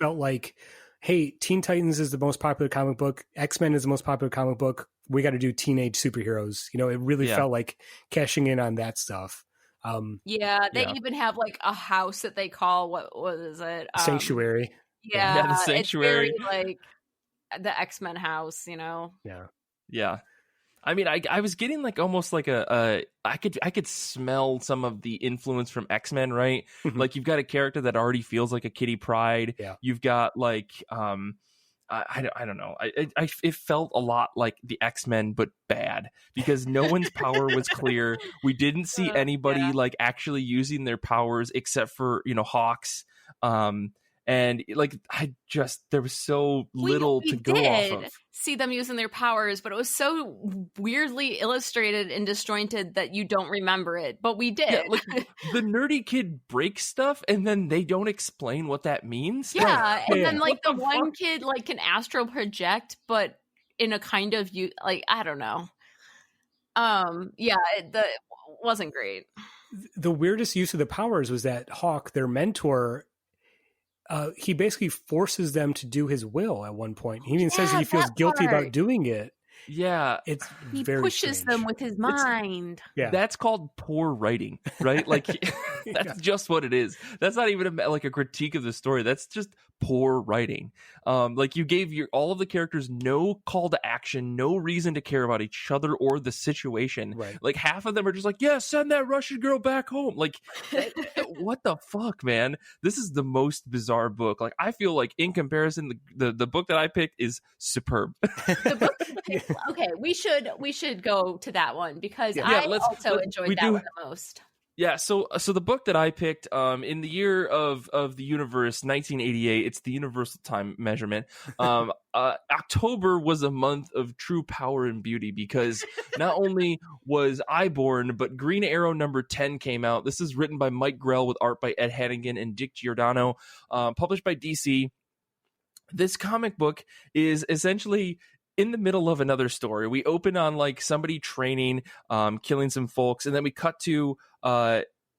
felt like, hey, Teen Titans is the most popular comic book. X-Men is the most popular comic book. We got to do teenage superheroes. It really felt like cashing in on that stuff. They even have like a house that they call what is it? Sanctuary. Yeah, the Sanctuary. It's very like the X-Men house. Yeah. I mean, I was getting like almost like I could smell some of the influence from X-Men, right? Like you've got a character that already feels like a Kitty Pryde. Yeah. You've got like I don't know. It felt a lot like the X-Men, but bad because no one's power was clear. We didn't see anybody like actually using their powers except for Hawks. And like there was so little to go off of. See them using their powers, but it was so weirdly illustrated and disjointed that you don't remember it. But we did. Yeah, like the nerdy kid breaks stuff, and then they don't explain what that means. Yeah, and then like the one kid like can astral project, but in a kind of I don't know. It wasn't great. The weirdest use of the powers was that Hawk, their mentor. He basically forces them to do his will at one point. He even says he feels guilty about doing it. Yeah. He very pushes strange. them with his mind. That's called poor writing, right? Like that's just what it is. That's not even like a critique of the story. That's just poor writing. Like you gave all of the characters no call to action, no reason to care about each other or the situation. Right. Like half of them are just like, yeah, send that Russian girl back home. Like, what the fuck, man? This is the most bizarre book. Like, I feel like in comparison, the book that I picked is superb. The book, okay, we should go to that one because I also enjoyed that one the most. Yeah, so the book that I picked in the year of the universe, 1988, it's the universal time measurement. October was a month of true power and beauty because not only was I born, but Green Arrow number 10 came out. This is written by Mike Grell with art by Ed Hannigan and Dick Giordano, published by DC. This comic book is essentially in the middle of another story. We open on like somebody training, killing some folks, and then we cut to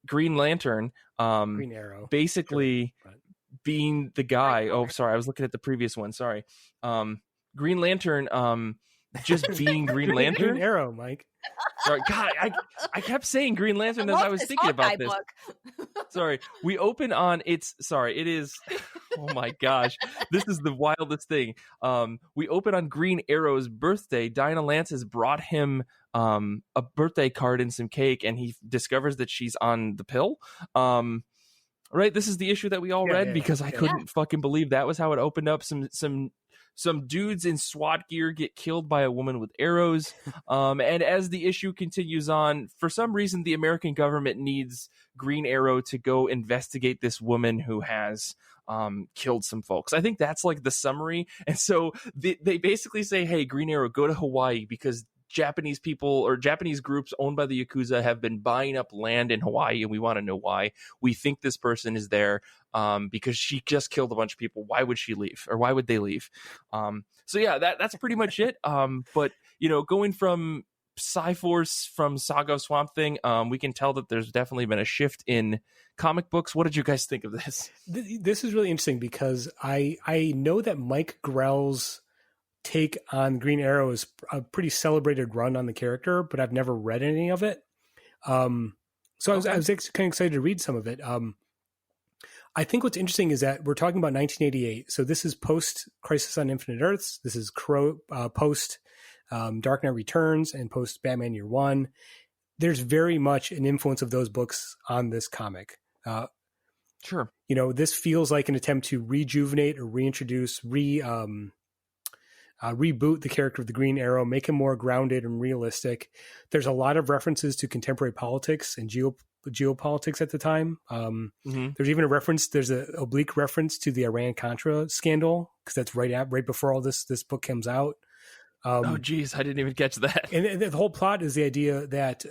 Green Lantern, Green Arrow, basically being the guy. Oh, sorry, I was looking at the previous one. Sorry, Green Lantern, just being Green Lantern. Green Arrow, Mike. Sorry, God, I kept saying Green Lantern as I was thinking about this. Sorry, we open on it is. Oh my gosh, this is the wildest thing. We open on Green Arrow's birthday. Dinah Lance has brought him a birthday card and some cake, and he discovers that she's on the pill. Right, this is the issue that we all read because I couldn't fucking believe that was how it opened up. Some dudes in SWAT gear get killed by a woman with arrows. And as the issue continues on, for some reason, the American government needs Green Arrow to go investigate this woman who has killed some folks. I think that's like the summary. And so they basically say, hey, Green Arrow, go to Hawaii because Japanese people or Japanese groups owned by the Yakuza have been buying up land in Hawaii, and we want to know why. We think this person is there because she just killed a bunch of people. Why would she leave, or why would they leave? So yeah, that's pretty much it. But going from Psi-Force from Saga of Swamp Thing, we can tell that there's definitely been a shift in comic books. What did you guys think of this? This is really interesting because I know that Mike Grell's take on Green Arrow is a pretty celebrated run on the character, but I've never read any of it. So I was kind of excited to read some of it. I think what's interesting is that we're talking about 1988. So this is post Crisis on Infinite Earths. This is post Dark Knight Returns and post Batman Year One. There's very much an influence of those books on this comic. Sure. This feels like an attempt to rejuvenate or reintroduce, reboot the character of the Green Arrow, make him more grounded and realistic. There's a lot of references to contemporary politics and geopolitics at the time. There's even there's an oblique reference to the Iran-Contra scandal because that's right before all this book comes out. Oh, geez, I didn't even catch that. And the whole plot is the idea that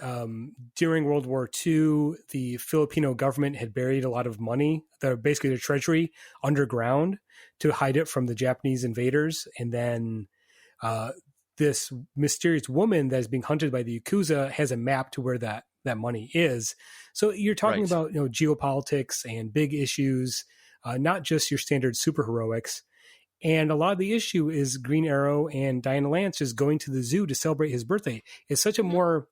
during World War II, the Filipino government had buried a lot of money, basically their treasury, underground to hide it from the Japanese invaders. And then this mysterious woman that is being hunted by the Yakuza has a map to where that money is. So you're talking about geopolitics and big issues, not just your standard superheroics. And a lot of the issue is Green Arrow and Dinah Lance just going to the zoo to celebrate his birthday. It's such a more,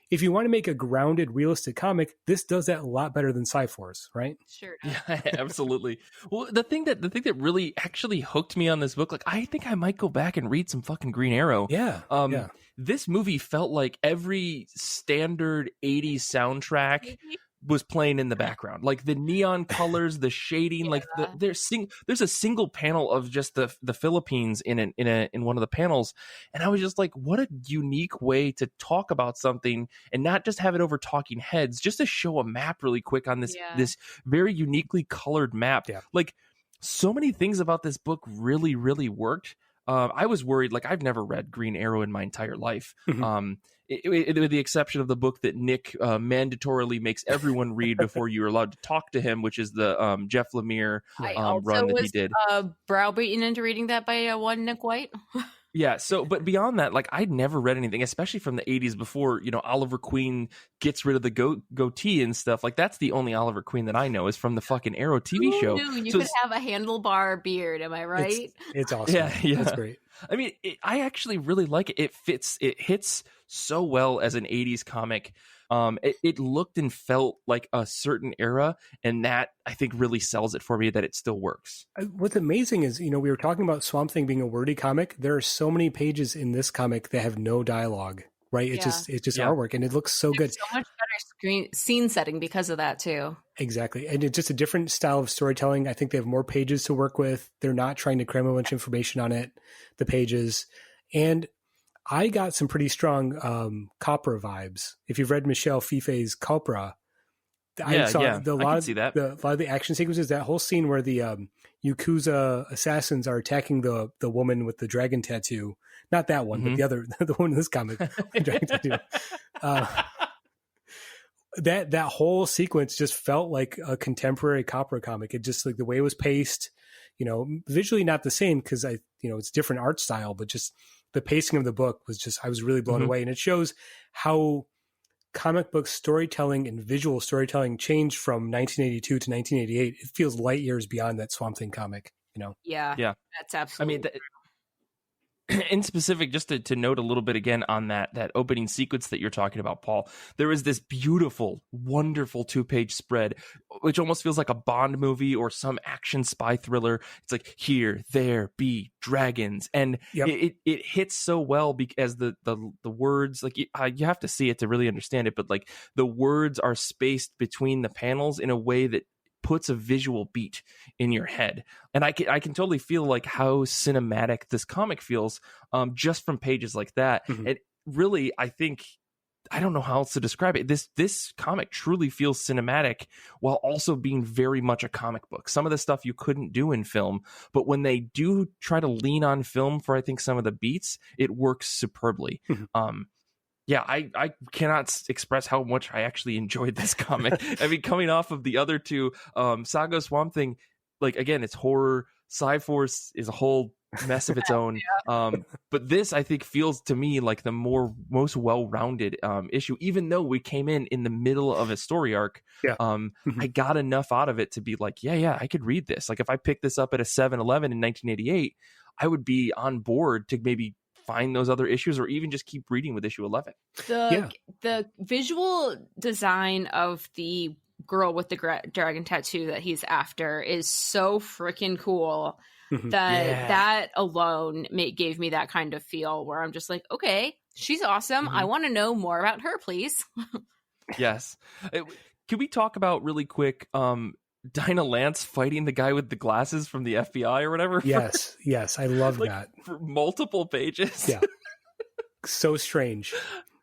if you want to make a grounded, realistic comic, this does that a lot better than Psi-Force, right? Sure. Yeah, absolutely. Well, the thing that really actually hooked me on this book, like I think I might go back and read some fucking Green Arrow. Yeah. This movie felt like every standard 80s soundtrack was playing in the background, like the neon colors, the shading, like there's a single panel of just the Philippines in one of the panels, and I was just like, what a unique way to talk about something and not just have it over talking heads, just to show a map really quick on this very uniquely colored map. Like so many things about this book really, really worked. I was worried, like I've never read Green Arrow in my entire life. With the exception of the book that Nick mandatorily makes everyone read before you're allowed to talk to him, which is the Jeff Lemire run that he did. Browbeaten into reading that by one Nick White. Yeah. So, but beyond that, like I'd never read anything, especially from the 80s before, Oliver Queen gets rid of the goatee and stuff. Like that's the only Oliver Queen that I know is from the fucking Arrow TV show. You could have a handlebar beard. Am I right? It's awesome. Yeah. That's great. I mean, I actually really like it. It hits so well as an 80s comic. It looked and felt like a certain era, and that I think really sells it for me that it still works. What's amazing is, we were talking about Swamp Thing being a wordy comic. There are so many pages in this comic that have no dialogue, right? It's just artwork, and it looks so good. So much better scene setting because of that too. Exactly. And it's just a different style of storytelling. I think they have more pages to work with. They're not trying to cram a bunch of information on it, the pages. And I got some pretty strong Copra vibes. If you've read Michelle Fife's Copra, I saw a lot of the action sequences, that whole scene where the Yakuza assassins are attacking the woman with the dragon tattoo. Not that one, but the other, the one in this comic, the dragon tattoo. That whole sequence just felt like a contemporary Copra comic. It just, like, the way it was paced, visually not the same because it's different art style, but just the pacing of the book was just, I was really blown away. And it shows how comic book storytelling and visual storytelling changed from 1982 to 1988. It feels light years beyond that Swamp Thing comic, Yeah, that's absolutely. I mean, in specific, just to note a little bit again on that opening sequence that you're talking about, Paul, there is this beautiful, wonderful 2-page spread, which almost feels like a Bond movie or some action spy thriller. It's like, here, there be dragons. And it hits so well because the words, like, you have to see it to really understand it, but like the words are spaced between the panels in a way that puts a visual beat in your head. And I can totally feel like how cinematic this comic feels just from pages like that. And really, I think, I don't know how else to describe it. This comic truly feels cinematic while also being very much a comic book. Some of the stuff you couldn't do in film, but when they do try to lean on film for, I think, some of the beats, it works superbly. Yeah, I cannot express how much I actually enjoyed this comic. I mean, coming off of the other two, Saga of Swamp Thing, like, again, it's horror. Psi-Force is a whole mess of its own. But this, I think, feels to me like the most well-rounded issue, even though we came in the middle of a story arc. I got enough out of it to be like, yeah, I could read this. Like, if I picked this up at a 7-Eleven in 1988, I would be on board to maybe find those other issues or even just keep reading with issue 11. The visual design of the girl with the dragon tattoo that he's after is so freaking cool that alone gave me that kind of feel where I'm just like, okay, she's awesome. I want to know more about her, please. Yes. Can we talk about really quick Dinah Lance fighting the guy with the glasses from the FBI or whatever? Yes, I love that. For multiple pages. Yeah. So strange.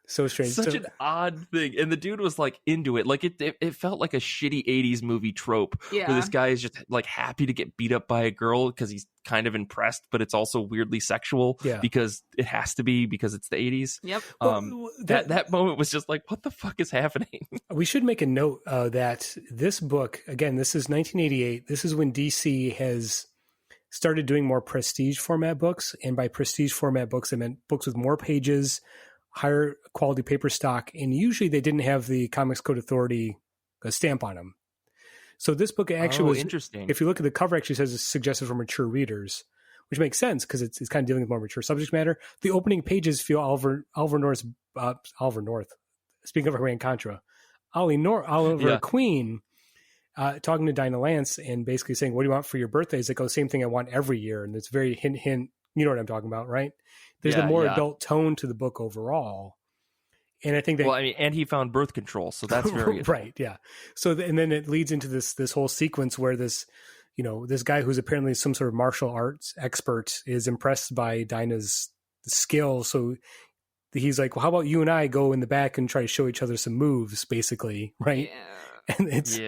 Such an odd thing. And the dude was like into it. Like it felt like a shitty 80s movie trope where this guy is just like happy to get beat up by a girl because he's kind of impressed, but it's also weirdly sexual because it has to be because it's the 80s. Yep. That moment was just like, what the fuck is happening? We should make a note that this book, again, this is 1988. This is when DC has started doing more prestige format books. And by prestige format books, I meant books with more pages, higher quality paper stock, and usually they didn't have the Comics Code Authority stamp on them. So this book actually was interesting. If you look at the cover, actually says it's suggested for mature readers, which makes sense because it's kind of dealing with more mature subject matter. The opening pages feel Oliver North. Speaking of Iran Contra, Oliver Queen talking to Dinah Lance and basically saying, "What do you want for your birthday?" It's like, "Oh, same thing I want every year," and it's very hint. You know what I'm talking about, right? There's a more adult tone to the book overall. And I think that, and he found birth control, so that's very right. Yeah. So, and then it leads into this whole sequence where this guy who's apparently some sort of martial arts expert is impressed by Dinah's skill. So he's like, well, how about you and I go in the back and try to show each other some moves, basically. Right. Yeah. And it's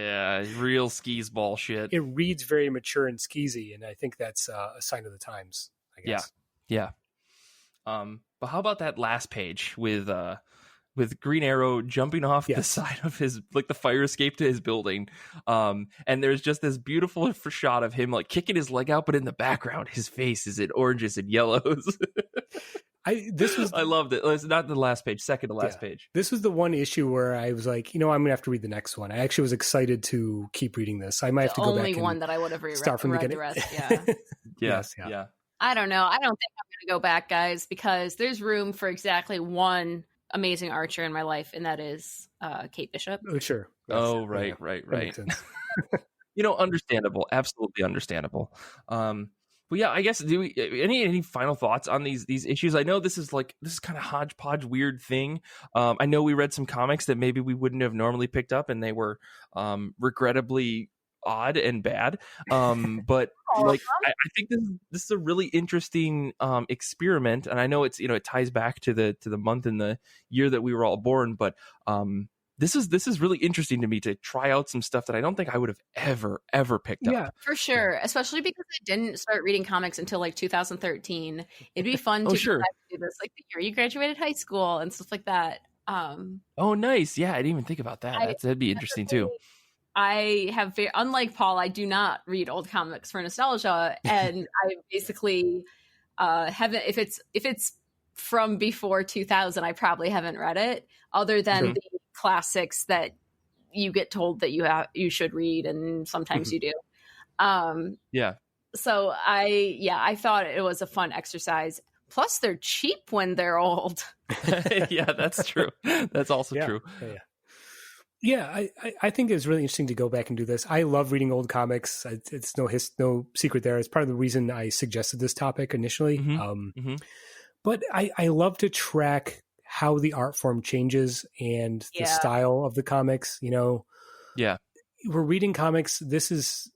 real skis ball shit. It reads very mature and skeezy. And I think that's a sign of the times, I guess. Yeah. But how about that last page with Green Arrow jumping off the side of his, like, the fire escape to his building. And there's just this beautiful shot of him like kicking his leg out, but in the background, his face is in oranges and yellows. I loved it. It's not the last page, second to last page. This was the one issue where I was like, I'm going to have to read the next one. I actually was excited to keep reading this. I might have to go back. The only one that I would have start from the beginning. The rest. Yeah. I don't know. I don't think I'm going to go back, guys, because there's room for exactly one amazing archer in my life, and that is Kate Bishop. Oh, sure. Yes. Oh, right. That makes sense. Understandable. Absolutely understandable. But yeah, I guess do we any final thoughts on these issues? I know this is kind of hodgepodge weird thing. I know we read some comics that maybe we wouldn't have normally picked up, and they were regrettably odd and bad. But I think this is a really interesting experiment, and I know it's it ties back to the month and the year that we were all born, but this is really interesting to me to try out some stuff that I don't think I would have ever picked up. For sure, especially because I didn't start reading comics until like 2013. It'd be fun to do this like the year you graduated high school and stuff like that. Oh, nice. Yeah, I didn't even think about that. That'd be interesting too. I have, unlike Paul, I do not read old comics for nostalgia, and I basically haven't. If it's from before 2000, I probably haven't read it, other than the classics that you get told that you should read, and sometimes you do. So I thought it was a fun exercise. Plus, they're cheap when they're old. Yeah, that's true. That's also true. Yeah, I think it's really interesting to go back and do this. I love reading old comics. It's no secret there. It's part of the reason I suggested this topic initially. But I love to track how the art form changes and the style of the comics. We're reading comics. This is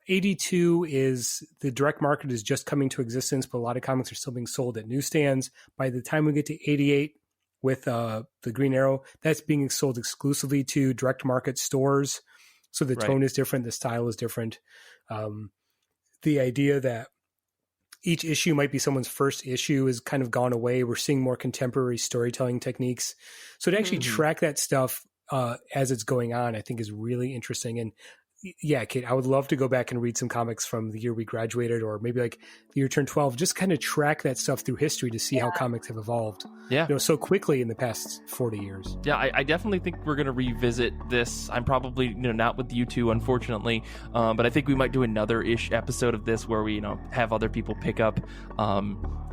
82 is the direct market is just coming to existence, but a lot of comics are still being sold at newsstands. By the time we get to 88 with the Green Arrow, that's being sold exclusively to direct market stores. So the tone is different. The style is different. The idea that each issue might be someone's first issue is kind of gone away. We're seeing more contemporary storytelling techniques. So to actually track that stuff as it's going on, I think is really interesting. And yeah, Kate, I would love to go back and read some comics from the year we graduated, or maybe like the year turned 12, just kind of track that stuff through history to see how comics have evolved so quickly in the past 40 years. Yeah, I definitely think we're going to revisit this. I'm probably not with you two, unfortunately, but I think we might do another episode of this where we have other people pick up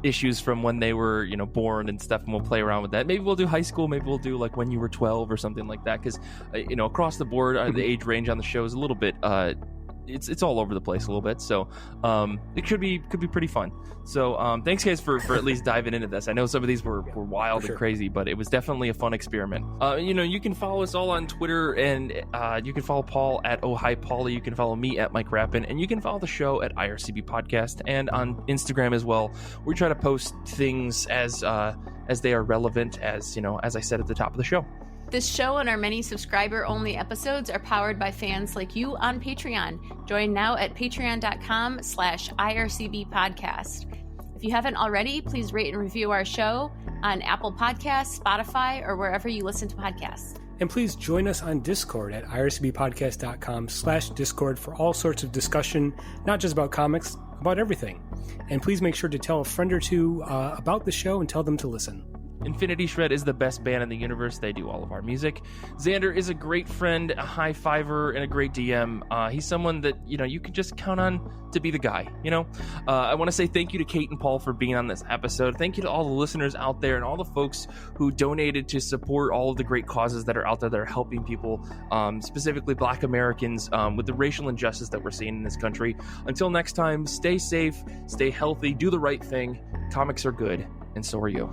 issues from when they were born and stuff, and we'll play around with that. Maybe we'll do high school, maybe we'll do like when you were 12 or something like that, because across the board the age range on the show is a little bit it's all over the place a little bit, so it could be pretty fun. So thanks guys for at least diving into this. I know some of these were wild and crazy, but it was definitely a fun experiment. You can follow us all on Twitter, and you can follow Paul at Oh Hi Paulie. You can follow me at Mike Rappin, and you can follow the show at IRCB Podcast and on Instagram as well. We try to post things as they are relevant, as I said at the top of the show. This show and our many subscriber-only episodes are powered by fans like you on Patreon. Join now at patreon.com/IRCB podcast. If you haven't already, please rate and review our show on Apple Podcasts, Spotify, or wherever you listen to podcasts. And please join us on Discord at ircbpodcast.com/Discord for all sorts of discussion, not just about comics, about everything. And please make sure to tell a friend or two about the show and tell them to listen. Infinity Shred is the best band in the universe. They do all of our music. Xander is a great friend, a high fiver, and a great DM. He's someone that, you can just count on to be the guy, I want to say thank you to Kate and Paul for being on this episode. Thank you to all the listeners out there and all the folks who donated to support all of the great causes that are out there that are helping people, specifically Black Americans, with the racial injustice that we're seeing in this country. Until next time, stay safe, stay healthy, do the right thing. Comics are good, and so are you.